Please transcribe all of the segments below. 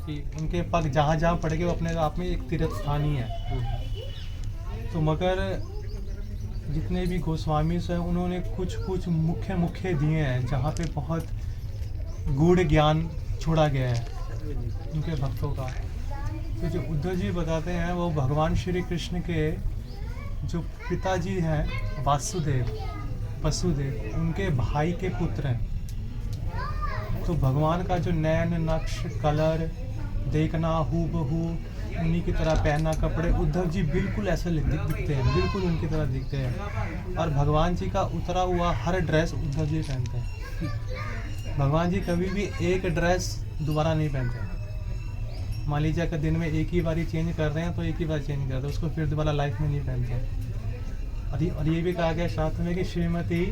कि उनके पग जहाँ जहाँ पड़ेंगे वो अपने आप में एक तीर्थ स्थान ही है। तो मगर जितने भी गोस्वामी हैं उन्होंने कुछ कुछ मुख्य दिए हैं जहाँ पे बहुत गूढ़ ज्ञान छोड़ा गया है उनके भक्तों का। तो जो उद्धव जी बताते हैं वो भगवान श्री कृष्ण के जो पिताजी हैं वसुदेव उनके भाई के पुत्र हैं। तो भगवान का जो नैन नक्श कलर देखना हूबहू उन्हीं की तरह पहनना कपड़े, उद्धव जी बिल्कुल ऐसे दिखते हैं, बिल्कुल उनकी तरह दिखते हैं। और भगवान जी का उतरा हुआ हर ड्रेस उद्धव जी पहनते हैं। भगवान जी कभी भी एक ड्रेस दोबारा नहीं पहनते। मान लीजिए अगर दिन में एक ही बार ही चेंज कर रहे हैं तो एक ही बार चेंज करते, उसको फिर दोबारा लाइफ में नहीं पहनते। और ये भी कहा गया शास्त्र में कि श्रीमती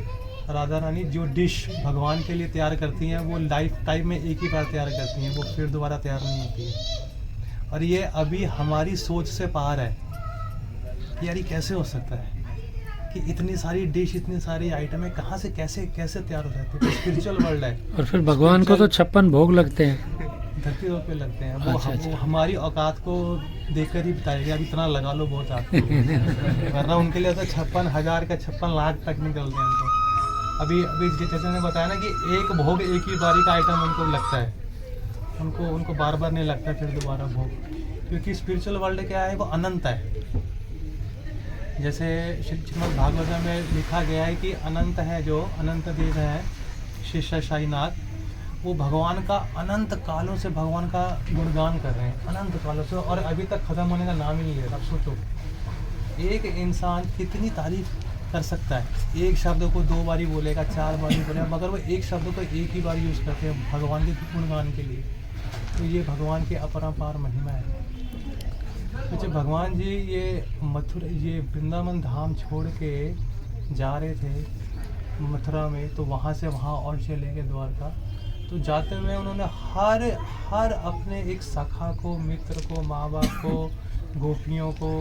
राधा रानी जो डिश भगवान के लिए तैयार करती हैं वो लाइफ टाइम में एक ही बार तैयार करती हैं, वो फिर दोबारा तैयार नहीं होती है। और ये अभी हमारी सोच से पार है कि यार ये कैसे हो सकता है कि इतनी सारी डिश, इतनी सारी आइटमें कहाँ से कैसे कैसे तैयार हो जाती है। स्पिरिचुअल वर्ल्ड है। और फिर भगवान को तो 56 भोग लगते हैं, धरती पे लगते हैं। वो हमारी औकात को देखकर ही बताएगा अब इतना लगा लो बहुत आपको। वरना उनके लिए तो 56,000 का 56 लाख तक निकलते हैं उनको। अभी जैसे मैंने बताया ना कि एक भोग एक ही बारी का आइटम उनको लगता है, उनको बार बार नहीं लगता फिर दोबारा भोग, क्योंकि स्पिरिचुअल वर्ल्ड क्या है वो अनंत है। जैसे श्रीमद् भागवत में लिखा गया है कि अनंत है, जो अनंत देव है शेषशायीनाथ, वो भगवान का अनंत कालों से भगवान का गुणगान कर रहे हैं, अनंत कालों से, और अभी तक खत्म होने का नाम ही नहीं है। अब सोचो एक इंसान कितनी तारीफ कर सकता है, एक शब्द को 2 बारी बोलेगा, 4 बारी बोलेगा, मगर वो एक शब्द को एक ही बार यूज़ करते हैं भगवान के गुणगान के लिए। तो ये भगवान की अपरंपार महिमा है। तो जब भगवान जी ये वृंदावन धाम छोड़ के जा रहे थे मथुरा में, तो वहाँ से वहाँ और चले गए द्वारका। तो जाते हुए उन्होंने हर अपने एक सखा को, मित्र को, माँ बाप को, गोपियों को,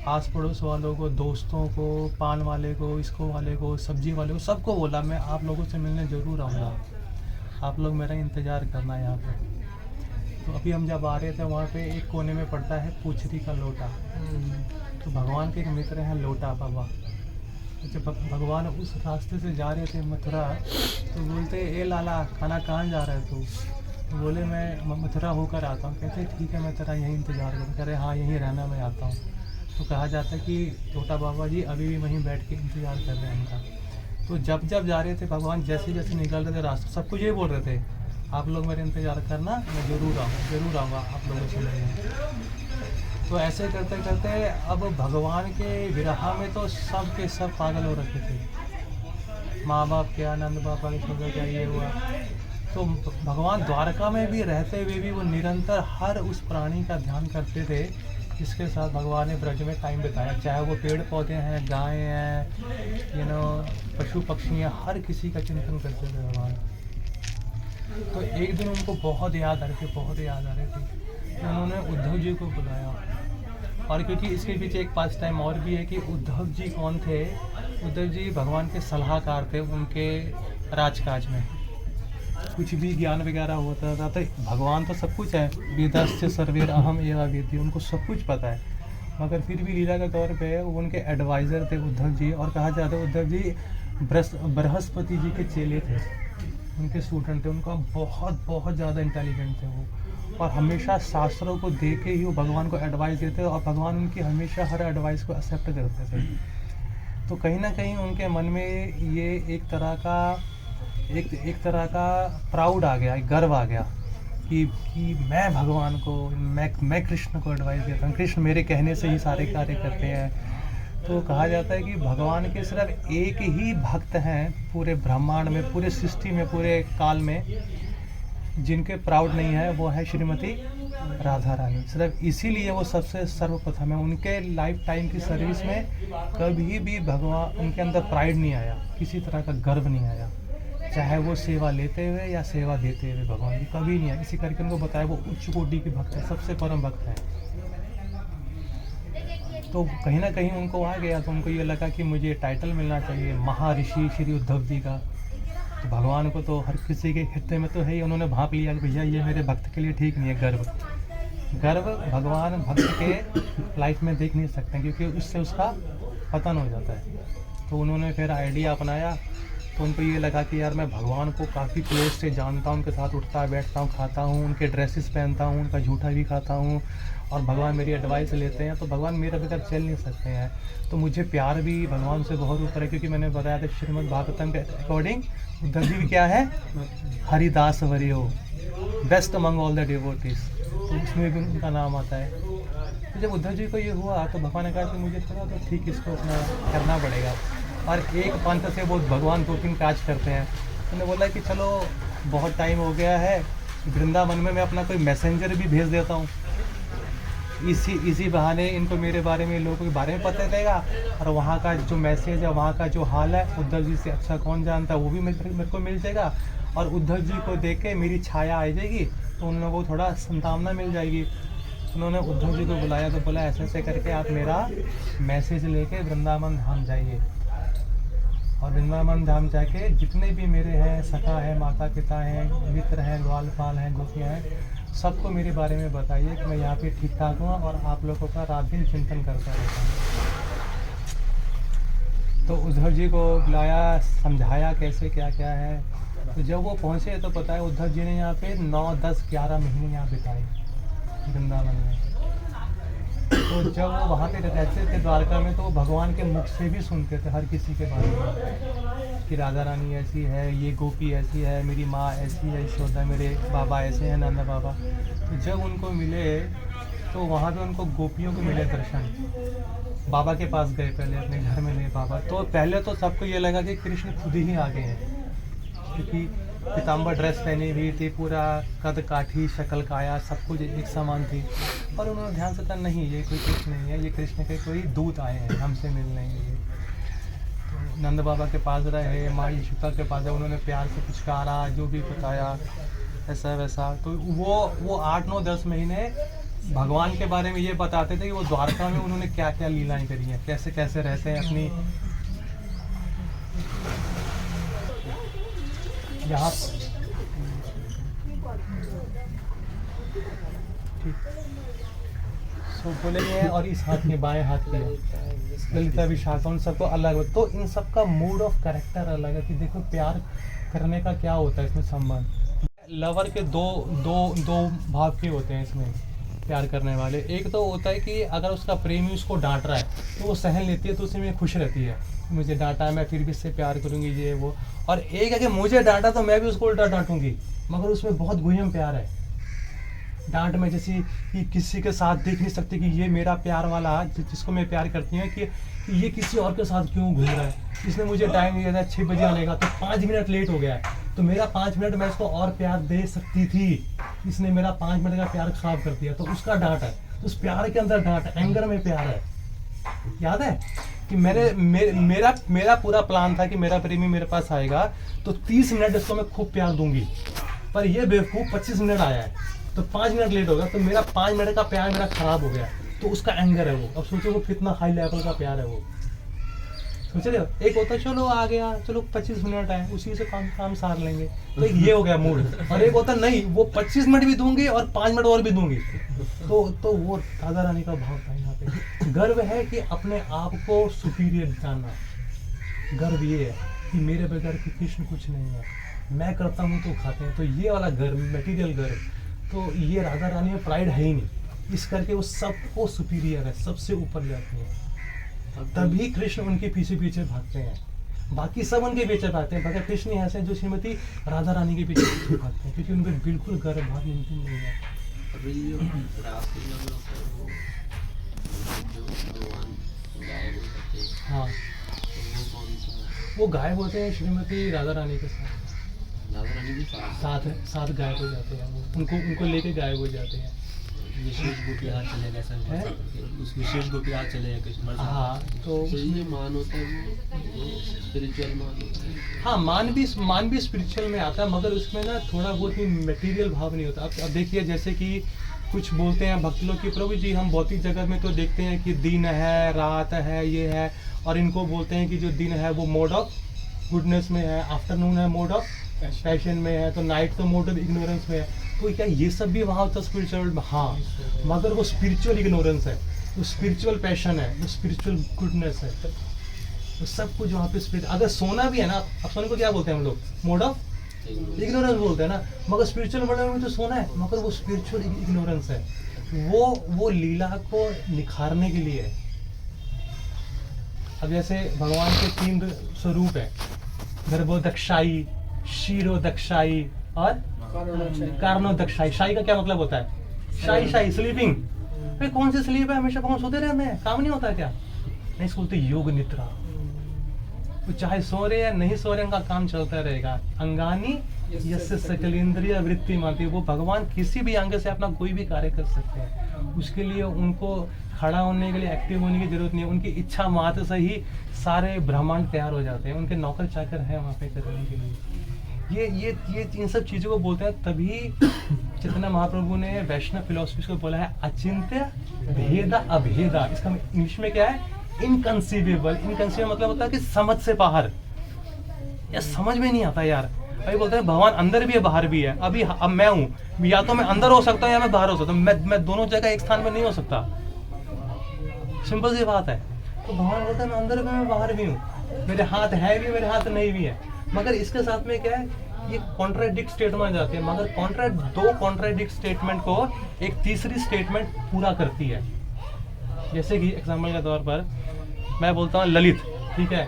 आस पड़ोस वालों को, दोस्तों को, पान वाले को, इसको वाले को, सब्जी वाले को, सबको बोला मैं आप लोगों से मिलने ज़रूर आऊँगा, आप लोग मेरा इंतज़ार करना यहाँ पे। तो अभी हम जब आ रहे थे वहाँ पे एक कोने में पड़ता है पूछरी का लोटा। तो भगवान के एक मित्र हैं लोटा बाबा। तो जब भगवान उस रास्ते से जा रहे थे मथुरा, तो बोलते ए लाला खाना कहाँ जा रहा है तू? तो बोले मैं मथुरा होकर आता हूँ। कहते ठीक है मैं तेरा यहीं इंतज़ार करूँ। कह रहे हाँ यहीं रहना, मैं आता हूँ। तो कहा जाता है कि लोटा बाबा जी अभी भी वहीं बैठ के इंतज़ार कर रहे हैं उनका। तो जब जा रहे थे भगवान, जैसे जैसे निकल रहे थे रास्ते, सब कुछ ये बोल रहे थे आप लोग मेरे इंतज़ार करना, मैं ज़रूर आऊँगा आप लोगों से मिलने। तो ऐसे करते करते अब भगवान के विरह में तो सब के सब पागल हो रखे थे। माँ बाप के आनंद, बाबा के छोड़ क्या ये हुआ। तो भगवान द्वारका में भी रहते हुए भी वो निरंतर हर उस प्राणी का ध्यान करते थे जिसके साथ भगवान ने ब्रज में टाइम बिताया, चाहे वो पेड़ पौधे हैं, गायें हैं, पशु पक्षी हैं, हर किसी का चिंतन करते थे भगवान। तो एक दिन उनको बहुत याद आ रही थी तो उन्होंने उद्धव जी को बुलाया। और क्योंकि इसके पीछे एक पास टाइम और भी है कि उद्धव जी कौन थे। उद्धव जी भगवान के सलाहकार थे उनके राजकाज में। कुछ भी ज्ञान वगैरह होता था तो भगवान तो सब कुछ है, वेदस्य सर्वेर अहम एवं वेद्य, उनको सब कुछ पता है, मगर फिर भी लीला के तौर पे वो उनके एडवाइज़र थे उद्धव जी। और कहा जाता है उद्धव जी बृहस्पति जी के चेले थे, उनके स्टूडेंट थे। उनका बहुत ज़्यादा इंटेलिजेंट थे वो, और हमेशा शास्त्रों को देख के ही वो भगवान को एडवाइस देते और भगवान उनकी हमेशा हर एडवाइस को एक्सेप्ट करते थे। तो कहीं ना कहीं उनके मन में ये एक तरह का प्राउड आ गया, गर्व आ गया कि मैं भगवान को, मैं कृष्ण को एडवाइस देता हूँ, कृष्ण मेरे कहने से ही सारे कार्य करते हैं। तो कहा जाता है कि भगवान के सिर्फ एक ही भक्त हैं पूरे ब्रह्मांड में, पूरे सृष्टि में, पूरे काल में, जिनके प्राउड नहीं है, वो है श्रीमती राधा रानी। सिर्फ इसीलिए वो सबसे सर्वप्रथम है। उनके लाइफ टाइम की सर्विस में कभी भी भगवान उनके अंदर प्राइड नहीं आया, किसी तरह का गर्व नहीं आया, चाहे वो सेवा लेते हुए या सेवा देते हुए भगवान की कभी नहीं आया। इसी करके उनको बताया वो उच्च कोटि के भक्त है, सबसे परम भक्त है। तो कहीं ना कहीं उनको आ गया, तो उनको ये लगा कि मुझे टाइटल मिलना चाहिए महर्षि श्री उद्धव जी का। तो भगवान को तो हर किसी के हृदय में तो है ही, उन्होंने भांप लिया कि भैया ये मेरे भक्त के लिए ठीक नहीं है गर्व। गर्व भगवान भक्त के लाइफ में देख नहीं सकते क्योंकि उससे उसका पतन हो जाता है। तो उन्होंने फिर आइडिया अपनाया, तो उनको ये लगा कि यार मैं भगवान को काफ़ी क्लोज से जानता हूँ, उनके साथ उठता बैठता हूँ, खाता हूँ, उनके ड्रेसेस पहनता हूँ, उनका जूठा भी खाता हूँ और भगवान मेरी एडवाइस लेते हैं, तो भगवान मेरे बगैर चल नहीं सकते हैं। तो मुझे प्यार भी भगवान से बहुत ऊपर है, क्योंकि मैंने बताया था श्रीमद् भागवतम के अकॉर्डिंग उद्धव जी क्या है, हरिदास वरियो, best among all the devotees, तो उसमें भी उनका नाम आता है। तो जब उद्धव जी को ये हुआ तो भगवान ने कहा कि मुझे थोड़ा तो ठीक इसको अपना करना पड़ेगा, और एक पंथ से वो भगवान 2-3 काज करते हैं। उन्होंने बोला कि चलो बहुत टाइम हो गया है, वृंदावन में मैं अपना कोई मैसेंजर भी भेज देता हूँ, इसी बहाने इनको मेरे बारे में, लोगों के बारे में पता चलेगा, और वहाँ का जो मैसेज है, वहाँ का जो हाल है, उद्धव जी से अच्छा कौन जानता है, वो भी मेरे को मिल जाएगा, और उद्धव जी को देख के मेरी छाया आ जाएगी, तो उन लोगों को थोड़ा संतावना मिल जाएगी। उन्होंने उद्धव जी को बुलाया, तो बोला ऐसे ऐसे करके आप मेरा मैसेज लेके वृंदावन धाम जाइए, और वृंदावन धाम जाके जितने भी मेरे हैं, सखा है, माता पिता हैं, मित्र हैं, ग्वाल पाल हैं, गोपियाँ हैं, सबको मेरे बारे में बताइए कि मैं यहाँ पे ठीक ठाक हूँ और आप लोगों का रात दिन चिंतन करता रहता हूँ। तो उद्धव जी को बुलाया, समझाया कैसे क्या क्या है। तो जब वो पहुँचे तो पता है उद्धव जी ने यहाँ पे 9, 10, 11 महीने यहाँ बिताए वृंदावन में। तो जब वो वहाँ पे रहते थे द्वारका में, तो वो भगवान के मुख से भी सुनते थे हर किसी के बारे में कि राधा रानी ऐसी है, ये गोपी ऐसी है, मेरी माँ ऐसी है यशोदा, मेरे बाबा ऐसे हैं नंदा बाबा। तो जब उनको मिले तो वहाँ पे उनको गोपियों को मिले दर्शन, बाबा के पास गए, पहले अपने घर में गए बाबा। तो पहले तो सबको ये लगा कि कृष्ण खुद ही आ गए हैं, क्योंकि पीताम्बर ड्रेस पहनी हुई थी, पूरा कद काठी, शक्ल काया सब कुछ एक समान थी। और उन्होंने ध्यान से कहा नहीं, ये कोई कृष्ण नहीं है, ये कृष्ण के कोई दूत आए हैं हमसे मिलने के लिए। तो नंद बाबा के पास रहे, माँ यशोदा के पास, उन्होंने प्यार से पुचकारा, जो भी बताया ऐसा वैसा। तो वो 8, 9, 10 महीने भगवान के बारे में ये बताते थे कि वो द्वारका में उन्होंने क्या क्या लीलाएं करी हैं, कैसे कैसे रहते हैं अपनी। यहाँ सो बोलेंगे, और इस हाथ में बाएं हाथ की ललिता विशाखा, उन सबको अलग। तो इन सब का मूड ऑफ कैरेक्टर अलग है कि देखो प्यार करने का क्या होता है इसमें संबंध। लवर के दो भाव के होते हैं इसमें प्यार करने वाले। एक तो होता है कि अगर उसका प्रेमी उसको डांट रहा है तो वो सहन लेती है, तो उसी में खुश रहती है, मुझे डांटा है मैं फिर भी इससे प्यार करूंगी, ये वो। और एक है कि मुझे डांटा तो मैं भी उसको उल्टा डांटूंगी, मगर उसमें बहुत गुहम प्यार है। डांट में जैसे कि किसी के साथ देख नहीं सकती कि ये मेरा प्यार वाला जिसको मैं प्यार करती हूँ कि ये किसी और के साथ क्यों घूम रहा है, इसने मुझे टाइम दिया था 6 बजे आने का, तो 5 मिनट लेट हो गया है, तो मेरा 5 मिनट मैं इसको और प्यार दे सकती थी, इसने मेरा 5 मिनट का प्यार खराब कर दिया। तो उसका डांट है, तो उस प्यार के अंदर डांट है, एंगर में प्यार है। याद है कि मेरा पूरा प्लान था कि मेरा प्रेमी मेरे पास आएगा तो 30 मिनट इसको मैं खूब प्यार दूंगी, पर ये बेवकूफ़ 25 मिनट आया है, तो 5 मिनट लेट हो गया, तो मेरा 5 मिनट का प्यार मेरा खराब हो गया, तो उसका एंगर है वो। अब सोचो वो कितना हाई लेवल का प्यार है वो, सोच रहे हो। एक होता चलो आ गया, चलो 25 मिनट आए, उसी से काम सार लेंगे, तो एक ये हो गया मूड। और एक होता नहीं, वो 25 मिनट भी दूंगी और 5 मिनट और भी दूंगी, तो वो राधा रानी का भाव था यहाँ पे। गर्व है कि अपने आप को सुपीरियर जानना, गर्व ये है कि मेरे बगैर कृष्ण कुछ नहीं है, मैं करता हूँ तो खाते हैं, तो ये वाला गर्व, मटेरियल गर्व। तो ये राधा रानी में प्राइड है ही नहीं, इस करके वो सबको सुपीरियर है, सबसे ऊपर जाती है, तभी कृष्ण उनके पीछे पीछे भागते हैं। बाकी सब उनके पीछे भागते हैं, मगर कृष्ण ऐसे हैं जो श्रीमती राधा रानी के पीछे पीछे भागते हैं, क्योंकि उनपे बिल्कुल गर्व भाव मुमकिन नहीं है। हाँ, वो गायब होते हैं श्रीमती राधा रानी के साथ, साथ गायब हो जाते हैं, उनको लेके गायब हो जाते हैं। विशेष गोपी हाथ चलेगा सर, उस विशेष गोपी हाथ चलेगा कृष्ण। हाँ, तो ये मान होता है, वो स्पिरिचुअल मान होता है। हाँ, मान भी स्पिरिचुअल में आता है, मगर उसमें ना थोड़ा बहुत भी मटेरियल भाव नहीं होता। अब देखिए, जैसे कि कुछ बोलते हैं भक्त लोग कि प्रभु जी हम भौतिक जगत में तो देखते हैं कि दिन है, रात है, ये है, और इनको बोलते हैं कि जो दिन है वो मोड ऑफ गुडनेस में है, आफ्टरनून है मोड ऑफ पैशन में है, तो नाइट तो मोड ऑफ इग्नोरेंस में है। तो क्या ये सब भी वहाँ होता है स्पिरिचुअल में? हाँ, मगर वो स्पिरिचुअल इग्नोरेंस है, वो स्पिरिचुअल पैशन है, वो स्पिरिचुअल गुडनेस है, तो सब कुछ वहाँ पे स्पिरिट। अगर सोना भी है ना, अब सोने को क्या बोलते हैं हम लोग? मोड ऑफ इग्नोरेंस बोलते हैं ना। मगर स्पिरिचुअल वर्ल्ड में तो सोना है, मगर वो स्पिरिचुअल इग्नोरेंस है, वो लीला को निखारने के लिए है। अब जैसे भगवान के 3 स्वरूप है, गर्भोदक्षाई, क्षीरोदक्षाई और कारणोदक्षाई। शाही का क्या मतलब होता है? शाही शाही स्लीपिंग। भाई कौन सी स्लीप है? हमेशा कौन सोते रहते हैं, काम नहीं होता क्या? नहीं, इसको बोलते योग निद्रा। तो चाहे सो रहे या नहीं सो रहे, उनका काम चलता रहेगा। अंगानी यस्य सकलेंद्रिय वृत्ति मानती, वो भगवान किसी भी अंग से अपना कोई भी कार्य कर सकते हैं। उसके लिए उनको खड़ा होने के लिए, एक्टिव होने की जरूरत नहीं है। उनकी इच्छा मात्र से ही सारे ब्रह्मांड तैयार हो जाते हैं। उनके नौकर चाकर हैं वहाँ पे करने के लिए। ये इन सब चीज़ों को बोलते हैं। तभी चैतन्य महाप्रभु ने वैष्णव फिलोसफी को बोला है अचिंत्य भेदा अभेदा। इसका इंग्लिश में क्या है? इनकंसीवेबल। इनकंसीवेबल मतलब होता है कि समझ से बाहर, या समझ में नहीं आता यार। अभी बोलते हैं भगवान अंदर भी है बाहर भी है। अब मैं हूँ, या तो मैं अंदर हो सकता हूँ या मैं बाहर हो सकता हूँ। मैं दोनों जगह एक स्थान में नहीं हो सकता। सिंपल सी बात है। तो भगवान बोलते हैं मैं अंदर भी, मैं बाहर भी हूँ, मेरे हाथ है भी, मेरे हाथ नहीं भी है। मगर इसके साथ में क्या है? ये कॉन्ट्राडिक्ट स्टेटमेंट जाते हैं, मगर दो कॉन्ट्राडिक्ट स्टेटमेंट को एक तीसरी स्टेटमेंट पूरा करती है। जैसे कि एग्जाम्पल के तौर पर मैं बोलता हूँ ललित, ठीक है,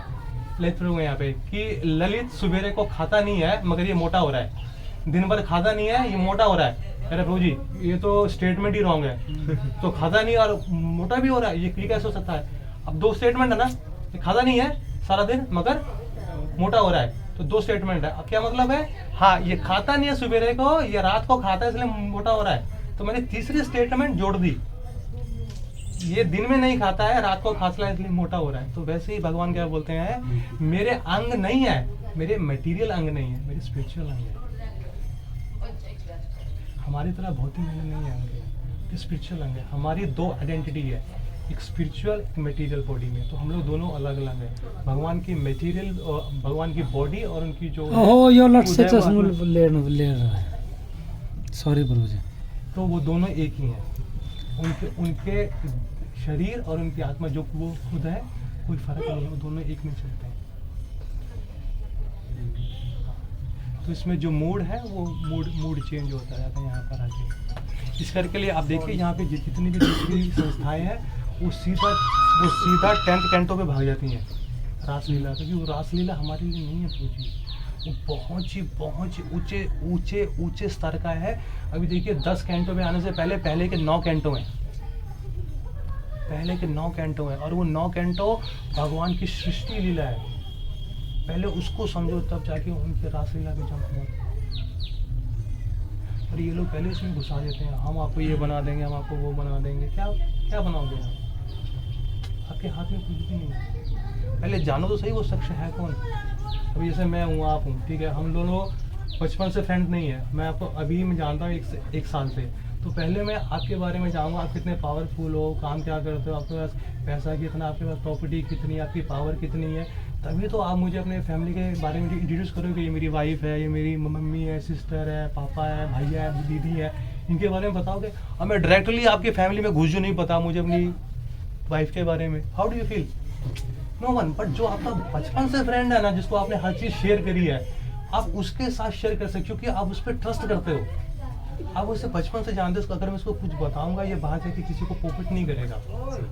ललित प्रभु यहाँ पे कि ललित सवेरे को खाता नहीं है मगर ये मोटा हो रहा है, दिन भर खाता नहीं है ये मोटा हो रहा है। अरे प्रभु जी ये तो स्टेटमेंट ही रॉन्ग है। तो खाता नहीं और मोटा भी हो रहा है, ये कैसे हो सकता है? अब 2 स्टेटमेंट है ना, खाता नहीं है सारा दिन मगर मोटा हो रहा है, तो 2 स्टेटमेंट है। अब क्या मतलब है? हाँ, ये खाता नहीं है सवेरे को, ये रात को खाता है इसलिए मोटा हो रहा है। तो मैंने तीसरी स्टेटमेंट जोड़ दी, ये दिन में नहीं खाता है, रात को खाता है इसलिए मोटा हो रहा है। तो वैसे ही भगवान क्या बोलते हैं? मेरे अंग नहीं है, मेरे मटेरियल अंग नहीं है, मेरे स्पिरिचुअल अंग है। हमारी तरह भौतिक अंग नहीं है, अंग स्पिरिचुअल अंग है। हमारी 2 आइडेंटिटी है, एक स्पिरिचुअल, एक मटेरियल बॉडी में। तो हम लोग दोनों अलग अलग हैं। भगवान की मटेरियल, भगवान की बॉडी और उनकी जो सॉरी प्रभु जी, तो वो दोनों एक ही हैं। उनके शरीर और उनकी आत्मा जो वो खुद है, कोई फर्क नहीं है, वो दोनों एक में चलते हैं। तो इसमें जो मूड है वो मूड चेंज होता रहता है यहाँ पर आके। इस करके लिए आप देखिए यहाँ पे जितनी भी दूसरी संस्थाएं हैं वो सीधा 10th कैंटो पे भाग जाती हैं रासलीला, क्योंकि वो रासलीला हमारे लिए नहीं है पूछी। वो बहुत ही ऊंचे स्तर का है। अभी देखिए 10 कैंटो में आने से पहले के 9 कैंटो हैं, पहले के 9 कैंटो हैं, और वो 9 कैंटो भगवान की सृष्टि लीला है। पहले उसको समझो तब जाके उनके रासलीला पे जंप हो। और ये लोग पहले इसमें घुसा देते हैं, हम आपको ये बना देंगे, हम आपको वो बना देंगे। क्या बनाओगे आप? आपके हाथ में कुछ भी नहीं है। पहले जानो तो सही वो शख्स है कौन। अभी जैसे मैं हूँ, आप हूँ, ठीक है, हम दोनों बचपन से फ्रेंड नहीं है। मैं आपको अभी मैं जानता हूँ एक साल से। तो पहले मैं आपके बारे में जानूँगा, आप कितने पावरफुल हो, काम क्या करते हो, आपके पास पैसा कितना, आपके पास प्रॉपर्टी कितनी है, आपकी पावर कितनी है। तभी तो आप मुझे अपने फैमिली के बारे में इंट्रोड्यूस करोगे। ये मेरी वाइफ है, ये मेरी मम्मी है, सिस्टर है, पापा है, भैया है, दीदी है, इनके बारे में बताओगे। और मैं डायरेक्टली आपकी फैमिली में घुस जो नहीं पता मुझे अपनी वाइफ के बारे में, how do you feel? No one. But जो आपका बचपन से फ्रेंड है ना, जिसको आपने हर चीज़ शेयर करी है, आप उसके साथ शेयर कर सकते हो, क्योंकि आप उस पर ट्रस्ट करते हो। आप उससे बचपन से जानते हो, अगर मैं उसको कुछ बताऊंगा ये बाहर से किसी को पोपट नहीं करेगा।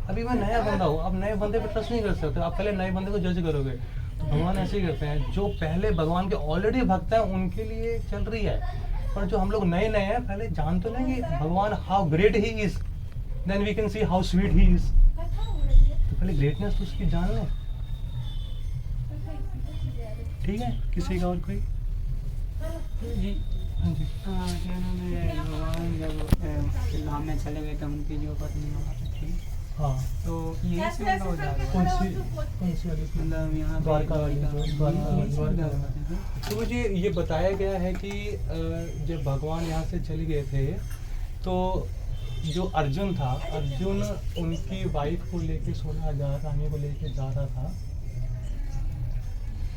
अभी मैं नया बंदा हूँ, आप नए बंदे पे ट्रस्ट नहीं कर सकते, आप पहले नए बंदे को जज करोगे। तो भगवान ऐसे ही करते हैं, जो पहले भगवान के ऑलरेडी भक्त हैं उनके लिए चल रही है। पर जो हम लोग नए हैं, पहले जान तो लेंगे भगवान how great he is, then we can see how sweet he is. तो पहले ग्रेटनेस तो उसकी जान लें। ठीक है, किसी का और कोई? जी हाँ जी। क्या नाम है, भगवान जब धाम में चले गए तो उनकी जो पत्नी वहाँ थी, हाँ, तो यही से उनका हो जाएगा। कौन सी वाली? मतलब यहाँ द्वारका वाली, द्वारका। द्वारका। तो मुझे ये बताया गया है कि जब भगवान यहाँ से चले गए थे तो जो अर्जुन था, अर्जुन उनकी वाइफ को लेके 16,000 रानी को लेके जा रहा था,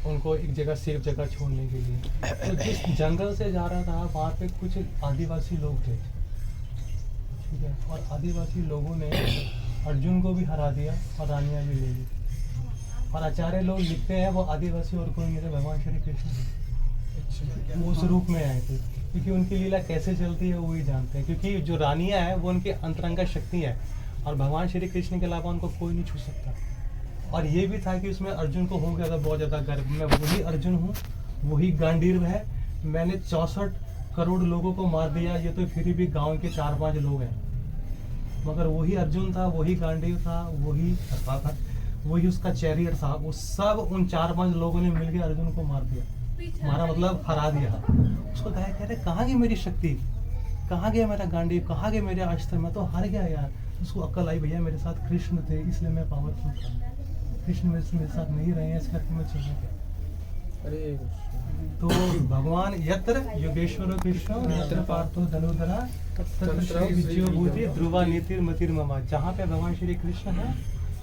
उनको एक जगह सेफ जगह छोड़ने के लिए। तो जिस जंगल से जा रहा था वहाँ पे कुछ आदिवासी लोग थे, ठीक है, और आदिवासी लोगों ने अर्जुन को भी हरा दिया और रानियाँ भी ले ली। और आचार्य लोग लिखते हैं वो आदिवासी और कोई नहीं थे, भगवान श्री कृष्ण थे। वो उस रूप में आए थे, क्योंकि उनकी लीला कैसे चलती है वो ही जानते हैं, क्योंकि जो रानियाँ हैं वो उनकी अंतरंगा शक्ति है और भगवान श्री कृष्ण के अलावा उनको कोई नहीं छू सकता। और ये भी था कि उसमें अर्जुन को हो गया था बहुत ज़्यादा गर्व, मैं वही अर्जुन हूँ, वही गांडीव है, मैंने 64 करोड़ लोगों को मार दिया, ये तो फिर भी गांव के 4-5 लोग हैं, मगर वही अर्जुन था, वही गांडीव था, वही उसका चैरियर था, वो सब उन 4-5 लोगों ने मिलकर अर्जुन को मार दिया, मारा मतलब हरा दिया। उसको कह रहे कहाँ गई मेरी शक्ति, कहाँ गया मेरा गांडीव, कहाँ गए मेरे अस्त्र, मैं तो हार गया यार। उसको अक्ल आई, भैया मेरे साथ कृष्ण थे इसलिए मैं पावरफुल था, कृष्ण मेरे साथ नहीं रहे हैं इसलिए मैं चल गया। अरे तो भगवान यत्र योगेश्वर कृष्ण यत्र पार्थो धनुधरा तत्र श्री विजयो भूति ध्रुवा नीतिर मतिर ममा। जहाँ पे भगवान श्री कृष्ण है,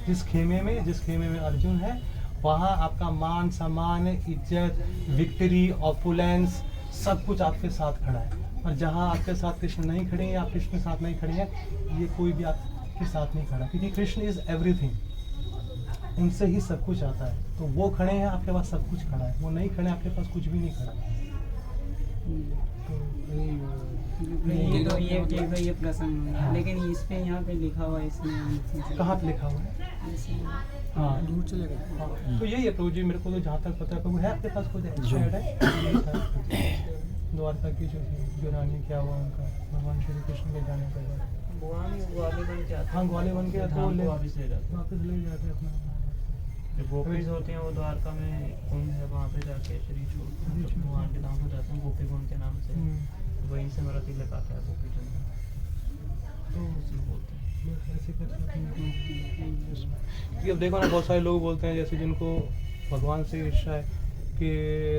जिस खेमे में अर्जुन है, वहाँ आपका मान सम्मान, इज्जत, विक्ट्री, ऑपुलेंस सब कुछ आपके साथ खड़ा है। और जहाँ आपके साथ कृष्ण नहीं खड़े हैं, आप कृष्ण के साथ नहीं खड़े हैं, ये कोई भी आपके साथ नहीं खड़ा, क्योंकि कृष्ण इज एवरीथिंग, उनसे ही सब कुछ आता है। तो वो खड़े हैं, आपके पास सब कुछ खड़ा है, वो नहीं खड़े आपके पास कुछ भी नहीं खड़ा। ये प्रसंग है, लेकिन इस पे यहाँ पे लिखा हुआ है, इसमें कहाँ पे लिखा हुआ है? हाँ दूर चले गए। हाँ, तो यही है प्रभु जी, मेरे को तो जहाँ तक पता है, प्रभु है आपके पास खुद है द्वारका की जो रानी, क्या हुआ उनका भगवान श्री कृष्ण के जाने के बाद? हाँ ग्वाले बन के वापस ले जाते अपना। जो गोपीज होते हैं वो द्वारका में कुंड है, वहाँ पे जाके शरीर छोड़ भगवान के धाम को जाते हैं, गोपी कुंड के नाम से, वहीं से मेरा तिलक आता है गोपी कुंड, तो उसमें बोलते हैं ऐसे करते हैं। अब देखो ना, बहुत सारे लोग बोलते हैं जैसे जिनको भगवान से ईर्ष्या है कि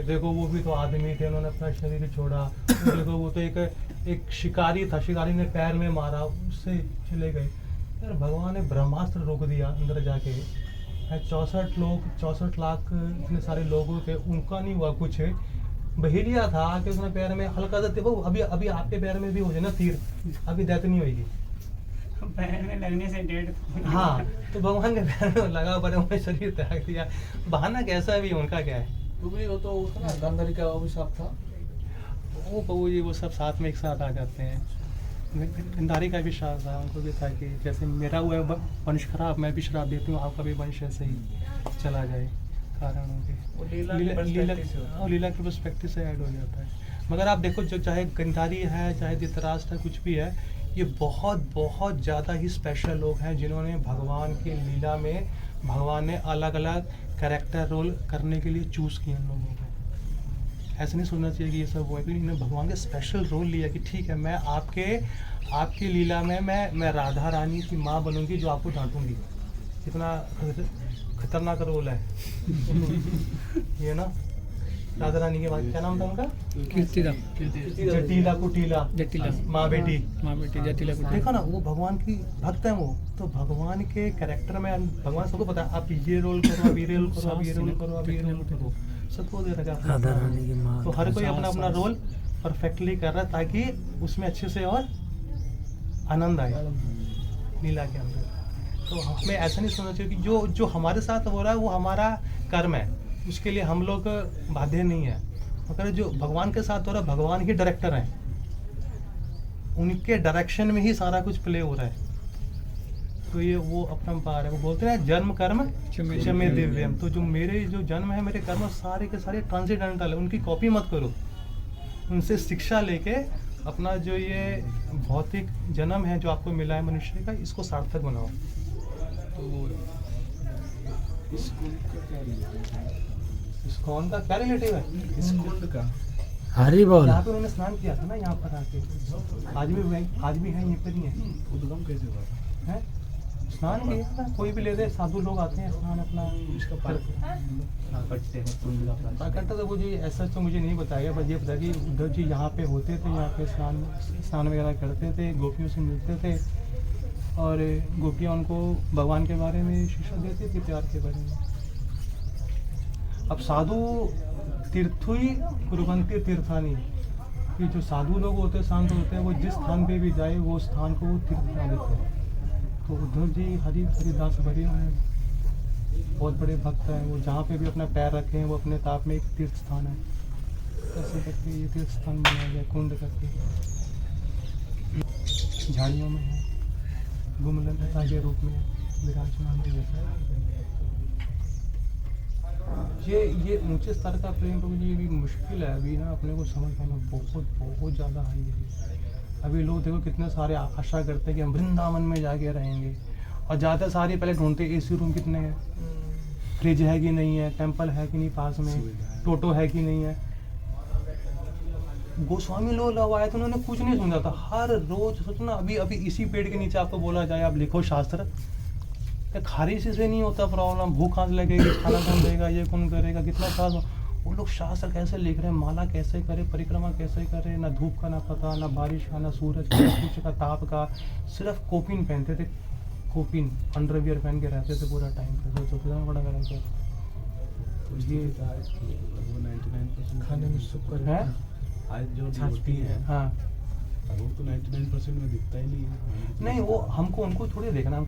देखो वो भी तो आदमी थे, उन्होंने अपना शरीर छोड़ा, देखो वो तो एक शिकारी था, शिकारी ने पैर में मारा, उससे चले गए। यार भगवान ने ब्रह्मास्त्र रोक दिया अंदर जाके, 64 लाख इतने सारे लोगों थे, उनका नहीं हुआ कुछ, बहेलिया था कि उसने पैर में हल्का सा, देखो अभी आपके पैर में भी हो जाए ना तीर, अभी दैत नहीं होगी, पैर में लगने से डेढ़। हाँ, तो भगवान के पैर में लगा, पर उन्हें शरीर त्याग दिया। बहाना कैसा भी, उनका क्या है? वो तो उसका गंधारी का अभिशाप था, वो प्रभु जी वो सब साथ में एक साथ आ जाते हैं। गंधारी का भी श्राप था, उनको भी था कि जैसे मेरा हुआ वंश खराब, मैं भी श्राप देती हूँ, आपका भी वंश ऐसे ही चला जाए, कारणों के लीला के पर्सपेक्टिव से ऐड हो जाता है। मगर आप देखो, जो चाहे गंधारी है, चाहे धृतराष्ट्र है, कुछ भी है, ये बहुत ज़्यादा ही स्पेशल लोग हैं जिन्होंने भगवान की लीला में भगवान ने अलग अलग कैरेक्टर रोल करने के लिए चूज़ किए उन लोगों को। ऐसा नहीं सोचना चाहिए कि ये सब हुआ, क्योंकि इन्होंने भगवान के स्पेशल रोल लिया कि ठीक है, मैं आपकी लीला में मैं राधा रानी की माँ बनूंगी जो आपको डांटूंगी। कितना खतरनाक रोल है ये ना। राधा रानी के बाद क्या नाम था उनका? जटिला कुटीला माँ बेटी जटिला कुटीला। देखो ना, वो भगवान की भक्त है वो, तो भगवान के कैरेक्टर में भगवान सबको पता है, आप ये रोल करो, आप ये रोल करो, आप ये रोल करो, आप ये रोल करो, सबको दे रखा है। तो हर कोई अपना अपना रोल परफेक्टली कर रहा है ताकि उसमें अच्छे से और आनंद आए लीला के अंदर। तो हमें ऐसा नहीं सोचना चाहिए कि जो हमारे साथ हो रहा है वो हमारा कर्म है, उसके लिए हम लोग बाध्य नहीं है। मगर जो भगवान के साथ हो रहा है, भगवान ही डायरेक्टर हैं, उनके डायरेक्शन में ही सारा कुछ प्ले हो रहा है। तो ये वो अपरंपार है, वो बोलते हैं जन्म कर्म क्षमे दिव्यम। तो जो मेरे जो जन्म है, मेरे कर्म सारे के सारे ट्रांसेंडेंटल है, उनकी कॉपी मत करो, उनसे शिक्षा लेके अपना जो ये भौतिक जन्म है जो आपको मिला है मनुष्य का, इसको सार्थक बनाओ। इस्कॉन का क्या रिलेटिव है? इस्कॉन का हरी बोल। यहाँ पे उन्होंने स्नान किया था ना, यहाँ पर आके, आज भी है, यहीं पर ही है। उद्गम कैसे हुआ है? स्नान किया था, कोई भी लेते, साधु लोग आते हैं स्नान अपना करते थे। वो जी ऐसा तो मुझे नहीं बताया, बस ये पता कि उद्धव जी यहाँ पे होते थे, यहाँ पे स्नान वगैरह करते थे, गोपियों से मिलते थे और गोपियाँ उनको भगवान के बारे में शिक्षा देती थी, प्यार के बारे में। अब साधु तीर्थुई कुर्वन्ति तीर्थानी, कि जो साधु लोग होते हैं, शांत होते हैं, वो जिस स्थान पे भी जाए वो स्थान को वो तीर्थ बना देते हैं। तो उद्धव जी हरिदास भरी हैं, बहुत बड़े भक्त हैं, वो जहाँ पे भी अपना पैर रखे हैं वो अपने ताप में एक तीर्थ स्थान है, ऐसे करके ये तीर्थ स्थान बनाया गया कुंड करके, झाड़ियों में है, गुमलता के रूप में विराजमान है। ये ऊंचे स्तर का प्रेम तो ये भी मुश्किल है अभी ना अपने को समझ पाना, बहुत ज़्यादा हाई है। अभी लोग देखो कितने सारे आशा करते हैं कि हम वृंदावन में जाके रहेंगे, और ज़्यादा सारे पहले ढूंढते एसी रूम कितने हैं, फ्रिज है कि नहीं है, टेंपल है कि नहीं पास में, टोटो है कि नहीं है। गोस्वामी लोग आए थे, उन्होंने कुछ नहीं सुना था, हर रोज सोचना अभी इसी पेड़ के नीचे आपको बोला जाए आप लिखो शास्त्र, खारिश से नहीं होता प्रॉब्लम, भूख आंच लगेगी, खाना कौन देगा, ये कौन करेगा, कितना खास वो लोग शास्त्र कैसे लिख रहे हैं, माला कैसे करे, परिक्रमा कैसे करे, ना धूप का ना पता, ना बारिश का, ना सूरज का, सूर्य का ताप का, सिर्फ कोपिन पहनते थे, कोपिन अंडरवियर पहन के रहते थे पूरा टाइम पे, सोचो कितना बड़ा करेंगे। ये वो 99% खाने में शुक्र है, आज जो छाछती है हाँ वो तो 99% में दिखता ही नहीं है। नहीं, वो हमको उनको थोड़ी देखना,